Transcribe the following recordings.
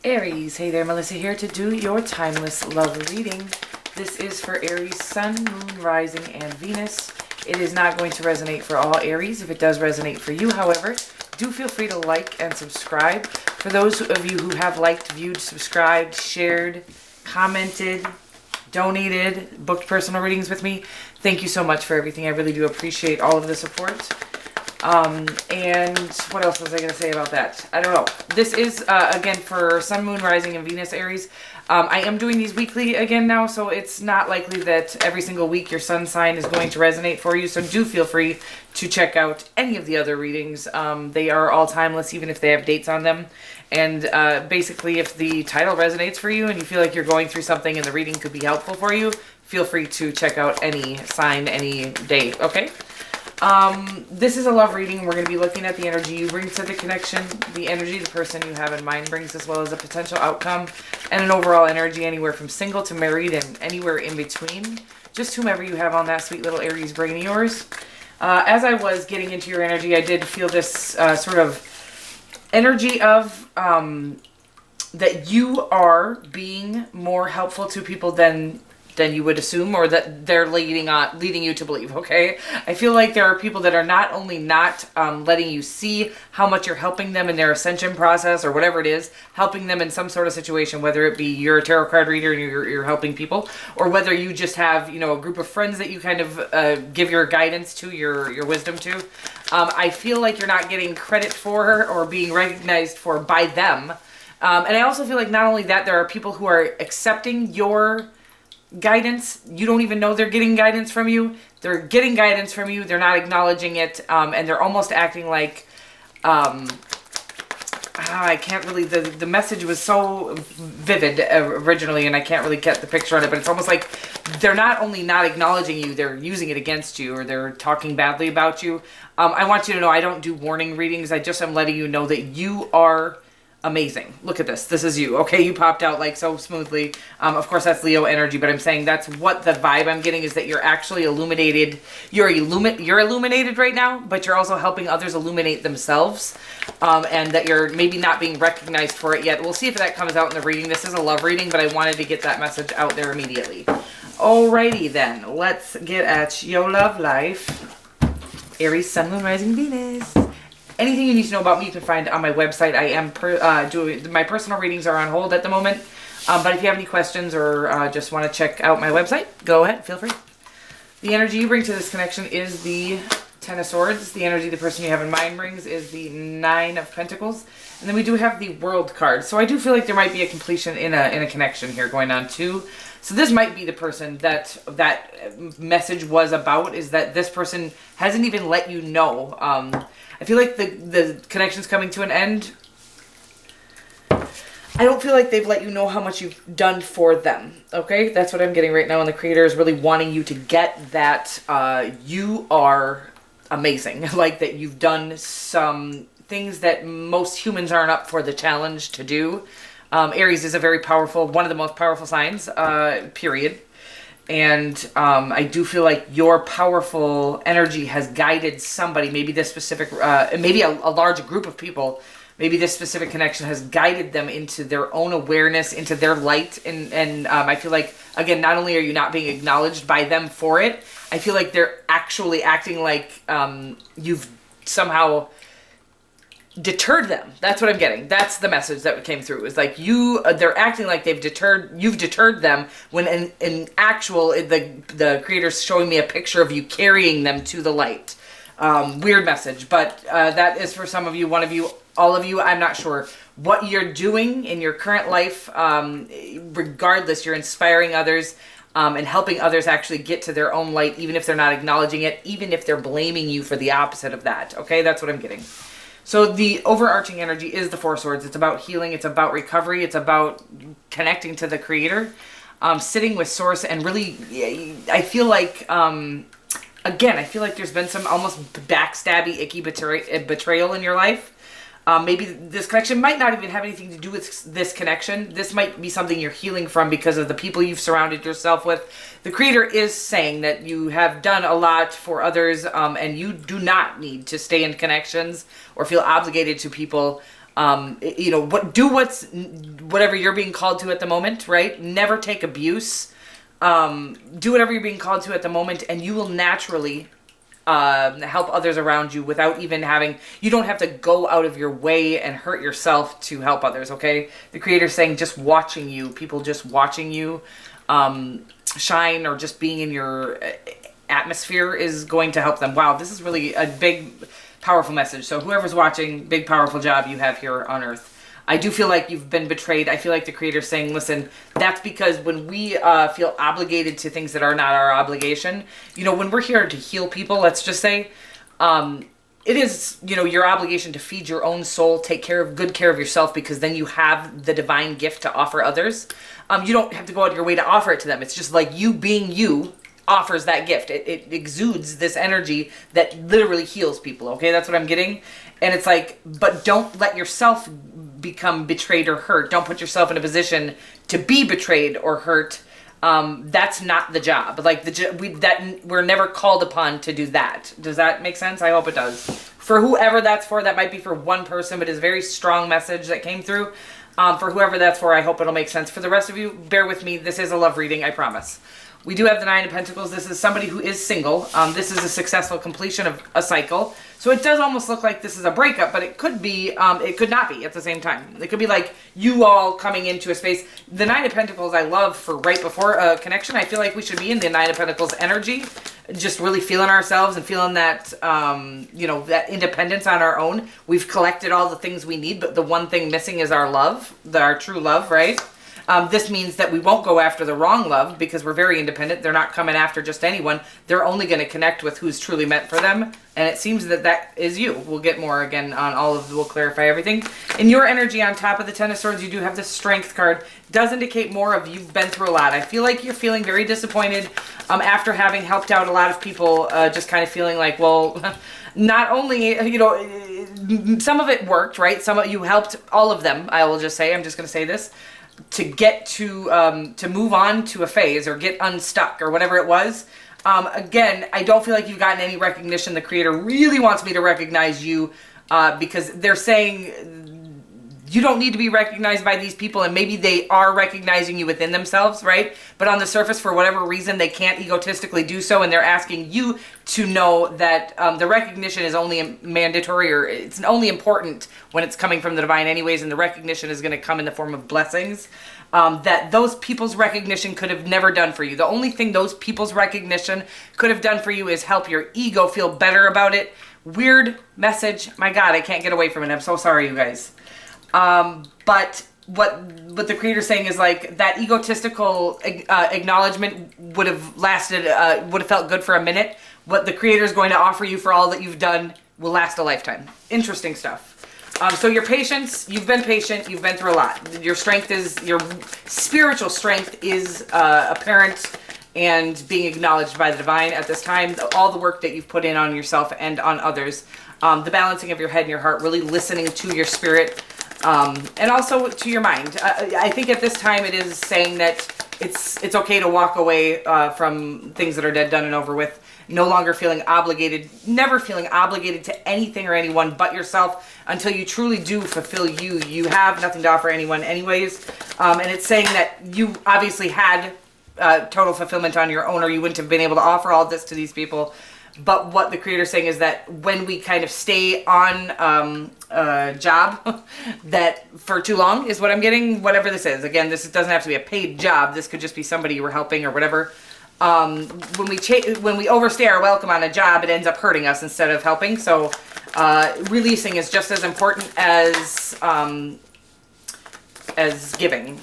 Aries, hey there, Melissa here to do your timeless love reading. This is for Aries, Sun, Moon, Rising, and Venus. It is not going to resonate for all Aries. If it does resonate for you, however, do feel free to like and subscribe. For those of you who have liked, viewed, subscribed, shared, commented, donated, booked personal readings with me, thank you so much for everything. I really do appreciate all of the support. And what else was I going to say about that? I don't know. This is, again, for Sun, Moon, Rising, and Venus, Aries. I am doing these weekly again now, so it's not likely that every single week your sun sign is going to resonate for you. So do feel free to check out any of the other readings. They are all timeless, even if they have dates on them. And basically, if the title resonates for you and you feel like you're going through something and the reading could be helpful for you, feel free to check out any sign, any day, okay? This is a love reading. We're going to be looking at the energy you bring to the connection, the energy the person you have in mind brings, as well as a potential outcome, and an overall energy anywhere from single to married and anywhere in between. Just whomever you have on that sweet little Aries brain of yours. As I was getting into your energy, I did feel this sort of energy of that you are being more helpful to people than you would assume, or that they're leading you to believe, okay? I feel like there are people that are not only not letting you see how much you're helping them in their ascension process, or whatever it is, helping them in some sort of situation, whether it be you're a tarot card reader and you're helping people, or whether you just have, you know, a group of friends that you kind of give your guidance to, your wisdom to. I feel like you're not getting credit for or being recognized for by them. And I also feel like not only that, there are people who are accepting your guidance. You don't even know they're getting guidance from you. They're getting guidance from you. They're not acknowledging it. And they're almost acting like, I can't really, the message was so vivid originally, and I can't really get the picture on it, but it's almost like they're not only not acknowledging you, they're using it against you, or they're talking badly about you. I want you to know I don't do warning readings. I just am letting you know that you are amazing. Look at this. This is you. Okay, you popped out like so smoothly. Of course, that's Leo energy, but I'm saying that's what the vibe I'm getting is that you're actually illuminated. You're illuminated right now, but you're also helping others illuminate themselves, and that you're maybe not being recognized for it yet. We'll see if that comes out in the reading. This is a love reading, but I wanted to get that message out there immediately. Alrighty then, let's get at your love life. Aries, Sun, Moon, Rising, Venus. Anything you need to know about me, you can find on my website. I am doing my personal readings are on hold at the moment, but if you have any questions or just want to check out my website, go ahead, feel free. The energy you bring to this connection is the Ten of Swords. The energy the person you have in mind brings is the Nine of Pentacles, and then we do have the World card. So I do feel like there might be a completion in a connection here going on too. So this might be the person that message was about. Is that this person hasn't even let you know. I feel like the connection's coming to an end. I don't feel like they've let you know how much you've done for them, okay? That's what I'm getting right now, and the creator is really wanting you to get that you are amazing. Like that you've done some things that most humans aren't up for the challenge to do. Aries is a very powerful, one of the most powerful signs, period. And I do feel like your powerful energy has guided somebody, maybe this specific, maybe a large group of people, maybe this specific connection has guided them into their own awareness, into their light. And I feel like, again, not only are you not being acknowledged by them for it, I feel like they're actually acting like you've somehow deterred them. That's what I'm getting. That's the message that came through. Is like they're acting like you've deterred them, when in actual, the creator's showing me a picture of you carrying them to the light. Weird message, but that is for some of you, one of you, all of you. I'm not sure what you're doing in your current life. Regardless, you're inspiring others and helping others actually get to their own light, even if they're not acknowledging it, even if they're blaming you for the opposite of that. Okay, that's what I'm getting. So the overarching energy is the Four of Swords. It's about healing. It's about recovery. It's about connecting to the creator, sitting with source, and really, I feel like, again, I feel like there's been some almost backstabby, icky betrayal in your life. Maybe this connection might not even have anything to do with this connection. This might be something you're healing from because of the people you've surrounded yourself with. The creator is saying that you have done a lot for others, and you do not need to stay in connections or feel obligated to people You know, whatever you're being called to at the moment, right? Never take abuse. Do whatever you're being called to at the moment, and you will naturally help others around you without even you don't have to go out of your way and hurt yourself to help others, okay? The Creator's saying just watching you, people just watching you shine, or just being in your atmosphere is going to help them. Wow, this is really a big, powerful message. So whoever's watching, big, powerful job you have here on Earth. I do feel like you've been betrayed. I feel like the Creator's saying, listen, that's because when we feel obligated to things that are not our obligation, you know, when we're here to heal people, let's just say, it is, you know, your obligation to feed your own soul, take good care of yourself, because then you have the divine gift to offer others. You don't have to go out of your way to offer it to them. It's just like you being you offers that gift. It exudes this energy that literally heals people, okay? That's what I'm getting. And it's like, but don't let yourself become betrayed or hurt. Don't put yourself in a position to be betrayed or hurt. That's not the job. Like we're never called upon to do that. Does that make sense? I hope it does. For whoever that's for, that might be for one person, but it's a very strong message that came through. For whoever that's for, I hope it'll make sense. For the rest of you, bear with me. This is a love reading, I promise. We do have the Nine of Pentacles. This is somebody who is single. This is a successful completion of a cycle. So it does almost look like this is a breakup, but it could be, it could not be at the same time. It could be like you all coming into a space. The Nine of Pentacles I love for right before a connection. I feel like we should be in the Nine of Pentacles energy, just really feeling ourselves and feeling that, you know, that independence on our own. We've collected all the things we need, but the one thing missing is our love, our true love, right? This means that we won't go after the wrong love because we're very independent. They're not coming after just anyone. They're only going to connect with who's truly meant for them. And it seems that that is you. We'll get more again on all of, we'll clarify everything. In your energy on top of the Ten of Swords, you do have the Strength card. Does indicate more of you've been through a lot. I feel like you're feeling very disappointed after having helped out a lot of people, just kind of feeling like, well, not only, you know, some of it worked, right? Some of you helped all of them. I will just say, I'm just going to say this. To get to move on to a phase or get unstuck or whatever it was. Again, I don't feel like you've gotten any recognition. The Creator really wants me to recognize you because they're saying you don't need to be recognized by these people, and maybe they are recognizing you within themselves, right? But on the surface, for whatever reason, they can't egotistically do so, and they're asking you to know that the recognition is only mandatory, or it's only important when it's coming from the divine anyways, and the recognition is going to come in the form of blessings that those people's recognition could have never done for you. The only thing those people's recognition could have done for you is help your ego feel better about it. Weird message. My God, I can't get away from it. I'm so sorry, you guys. But what the Creator's saying is like that egotistical acknowledgement would have lasted, would have felt good for a minute. What the Creator is going to offer you for all that you've done will last a lifetime. Interesting stuff. So your patience, you've been patient, you've been through a lot. Your strength is, your spiritual strength is apparent and being acknowledged by the divine at this time. All the work that you've put in on yourself and on others. The balancing of your head and your heart, really listening to your spirit. And also to your mind. I think at this time it is saying that it's okay to walk away from things that are dead, done, and over with. No longer feeling obligated, never feeling obligated to anything or anyone but yourself until you truly do fulfill you. You have nothing to offer anyone anyways. And it's saying that you obviously had total fulfillment on your own, or you wouldn't have been able to offer all this to these people. But what the Creator's saying is that when we kind of stay on a job that for too long is what I'm getting, whatever this is. Again, this doesn't have to be a paid job. This could just be somebody you were helping or whatever. When we overstay our welcome on a job, it ends up hurting us instead of helping. So releasing is just as important as giving.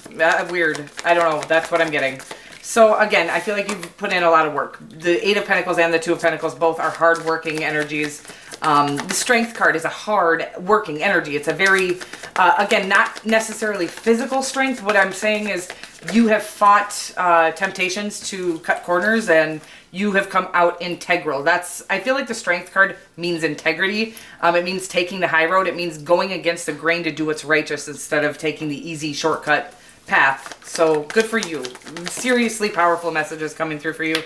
Weird. I don't know. That's what I'm getting. So again, I feel like you've put in a lot of work. The Eight of Pentacles and the Two of Pentacles both are hard-working energies. The Strength card is a hard-working energy. It's a very, again, not necessarily physical strength. What I'm saying is you have fought temptations to cut corners, and you have come out integral. I feel like the Strength card means integrity. It means taking the high road. It means going against the grain to do what's righteous instead of taking the easy shortcut path. So good for you. Seriously powerful messages coming through for you.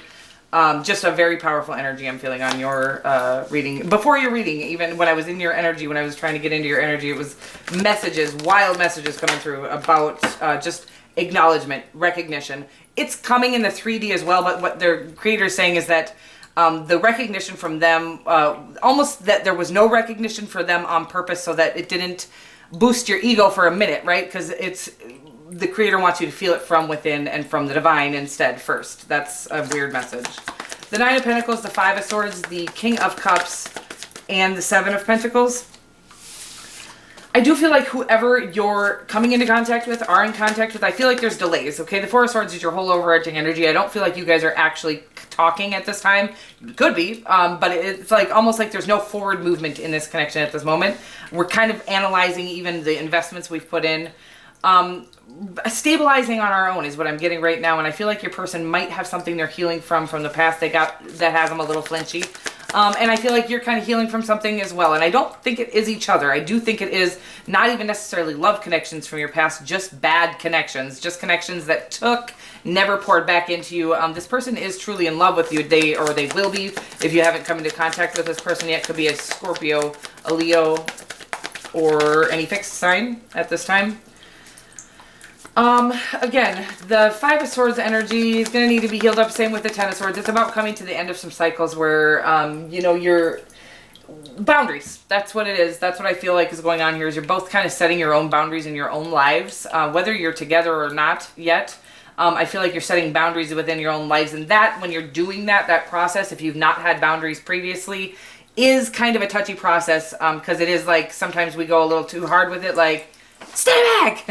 Just a very powerful energy I'm feeling on your reading. Before your reading, even when I was in your energy, when I was trying to get into your energy, it was messages, wild messages coming through about just acknowledgement, recognition. It's coming in the 3D as well, but what their creator is saying is that the recognition from them, almost that there was no recognition for them on purpose so that it didn't boost your ego for a minute, right? Because it's the creator wants you to feel it from within and from the divine instead first. That's a weird message. The Nine of Pentacles, the Five of Swords, the King of Cups, and the Seven of Pentacles. I do feel like whoever you're coming into contact with, are in contact with, I feel like there's delays, okay? The Four of Swords is your whole overarching energy. I don't feel like you guys are actually talking at this time. Could be, but it's like almost like there's no forward movement in this connection at this moment. We're kind of analyzing even the investments we've put in. Stabilizing on our own is what I'm getting right now, and I feel like your person might have something they're healing from the past they got that has them a little flinchy. And I feel like you're kind of healing from something as well. And I don't think it is each other. I do think it is not even necessarily love connections from your past, just bad connections, just connections that took, never poured back into you. This person is truly in love with you. They will be. If you haven't come into contact with this person yet, could be a Scorpio, a Leo, or any fixed sign at this time. Again, the Five of Swords energy is going to need to be healed up. Same with the Ten of Swords. It's about coming to the end of some cycles where, you know, your boundaries. That's what it is. That's what I feel like is going on here is you're both kind of setting your own boundaries in your own lives, whether you're together or not yet. I feel like you're setting boundaries within your own lives. And that, when you're doing that process, if you've not had boundaries previously, is kind of a touchy process, because it is like sometimes we go a little too hard with it, like, stay back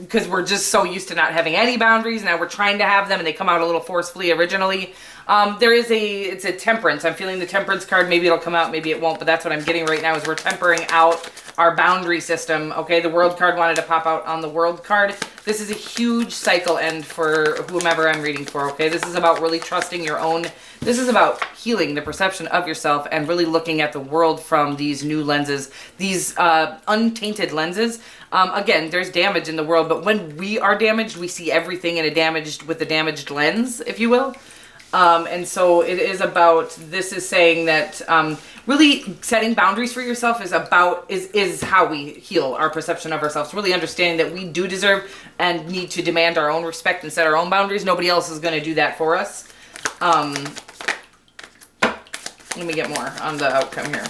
because we're just so used to not having any boundaries. Now we're trying to have them and they come out a little forcefully originally. It's a temperance. I'm feeling the temperance card. Maybe it'll come out, maybe it won't, but that's what I'm getting right now is we're tempering out our boundary system. Okay, the world card wanted to pop out on the world card. This is a huge cycle end for whomever I'm reading for. Okay, this is about really trusting your own. This is about healing the perception of yourself and really looking at the world from these new lenses, these untainted lenses. Again, there's damage in the world, but when we are damaged, we see everything in a damaged lens, if you will. And so it is about, this is saying that really setting boundaries for yourself is how we heal our perception of ourselves. Really understanding that we do deserve and need to demand our own respect and set our own boundaries. Nobody else is going to do that for us. Let me get more on the outcome here.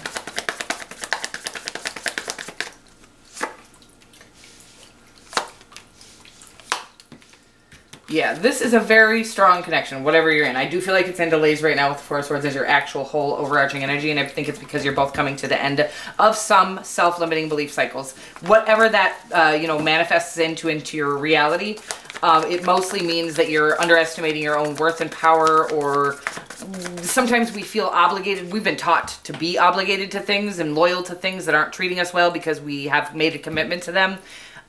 Yeah, this is a very strong connection, whatever you're in. I do feel like it's in delays right now with the Four of Swords as your actual whole overarching energy, and I think it's because you're both coming to the end of some self-limiting belief cycles. Whatever that, manifests into your reality, it mostly means that you're underestimating your own worth and power, or sometimes we feel obligated. We've been taught to be obligated to things and loyal to things that aren't treating us well because we have made a commitment to them.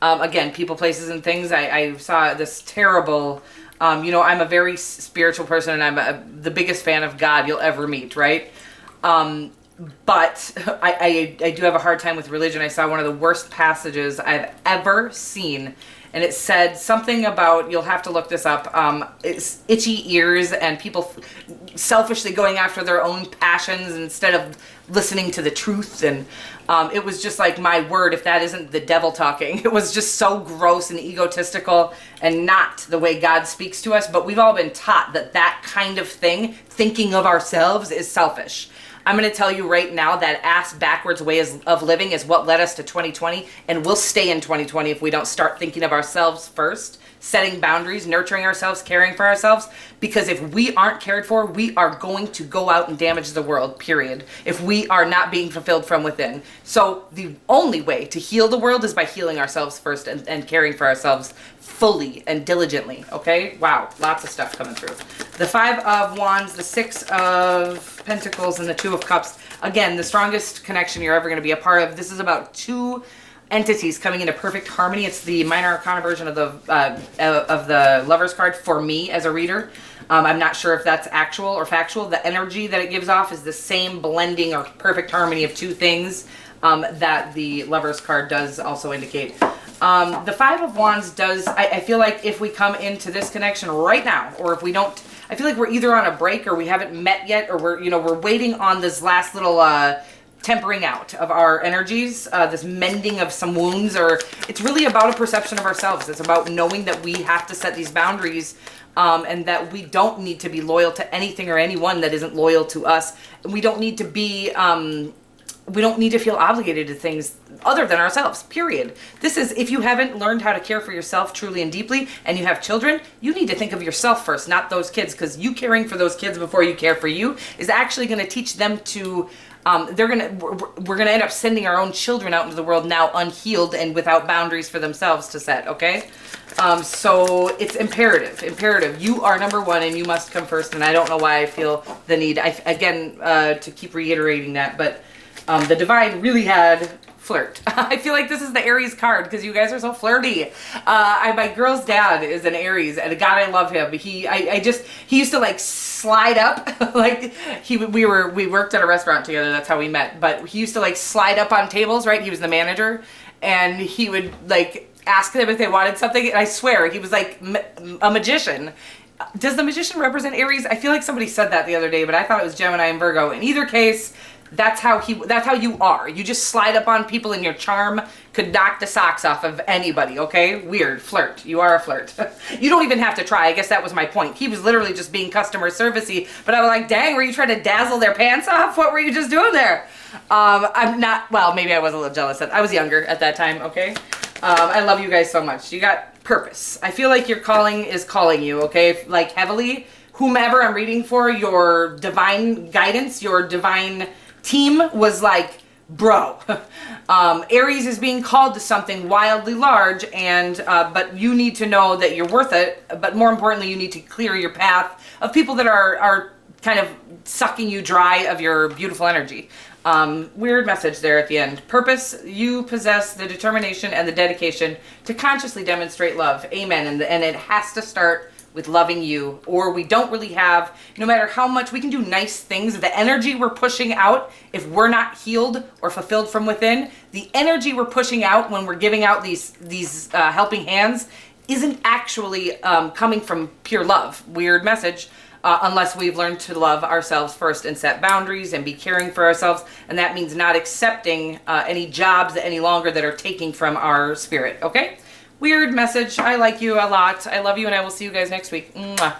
Again, people, places, and things. I saw this terrible, I'm a very spiritual person and I'm the biggest fan of God you'll ever meet, right? But I do have a hard time with religion. I saw one of the worst passages I've ever seen. And it said something about, you'll have to look this up, it's itchy ears and people selfishly going after their own passions instead of listening to the truth. And it was just like, my word, if that isn't the devil talking. It was just so gross and egotistical and not the way God speaks to us. But we've all been taught that kind of thing, thinking of ourselves, is selfish. I'm going to tell you right now that ass backwards way of living is what led us to 2020, and we'll stay in 2020 if we don't start thinking of ourselves first, setting boundaries, nurturing ourselves, caring for ourselves, because if we aren't cared for, we are going to go out and damage the world, period, if we are not being fulfilled from within. So the only way to heal the world is by healing ourselves first and caring for ourselves fully and diligently, okay? Wow, lots of stuff coming through. The Five of Wands, the Six of Pentacles, and the Two of Cups. Again, the strongest connection you're ever going to be a part of. This is about two entities coming into perfect harmony. It's the minor arcana version of the Lover's card for me as a reader. I'm not sure if that's actual or factual. The energy that it gives off is the same blending or perfect harmony of two things that the Lover's card does also indicate. The Five of Wands does, I feel like if we come into this connection right now, or if we don't, I feel like we're either on a break or we haven't met yet, or we're waiting on this last little tempering out of our energies, this mending of some wounds, or it's really about a perception of ourselves. It's about knowing that we have to set these boundaries, and that we don't need to be loyal to anything or anyone that isn't loyal to us. We don't need to be, we don't need to feel obligated to things other than ourselves, period. This is, if you haven't learned how to care for yourself truly and deeply, and you have children, you need to think of yourself first, not those kids, because you caring for those kids before you care for you is actually going to teach them to, we're gonna end up sending our own children out into the world now unhealed and without boundaries for themselves to set, okay? So it's imperative. You are number one and you must come first, and I don't know why I feel the need, to keep reiterating that, but the divine really had flirt. I feel like this is the Aries card because you guys are so flirty. My girl's dad is an Aries, and God, I love him. He used to like slide up, like we worked at a restaurant together. That's how we met. But he used to like slide up on tables, right? He was the manager, and he would like ask them if they wanted something. And I swear, he was like a magician. Does the magician represent Aries? I feel like somebody said that the other day, but I thought it was Gemini and Virgo. In either case, that's how you are. You just slide up on people, and your charm could knock the socks off of anybody, okay? Weird. Flirt. You are a flirt. You don't even have to try. I guess that was my point. He was literally just being customer servicey, but I was like, dang, were you trying to dazzle their pants off? What were you just doing there? I'm not, well, maybe I was a little jealous. I was younger at that time, okay? I love you guys so much. You got purpose. I feel like your calling is calling you, okay? Like heavily. Whomever I'm reading for, your divine guidance, your divine team was like, bro, Aries is being called to something wildly large, and but you need to know that you're worth it. But more importantly, you need to clear your path of people that are kind of sucking you dry of your beautiful energy. Weird message there at the end. Purpose, you possess the determination and the dedication to consciously demonstrate love. Amen. And it has to start with loving you, or we don't really have, no matter how much we can do nice things, the energy we're pushing out, if we're not healed or fulfilled from within, the energy we're pushing out when we're giving out these helping hands isn't actually coming from pure love. Weird message. Unless we've learned to love ourselves first and set boundaries and be caring for ourselves. And that means not accepting any jobs any longer that are taking from our spirit, okay? Weird message. I like you a lot. I love you, and I will see you guys next week. Mwah.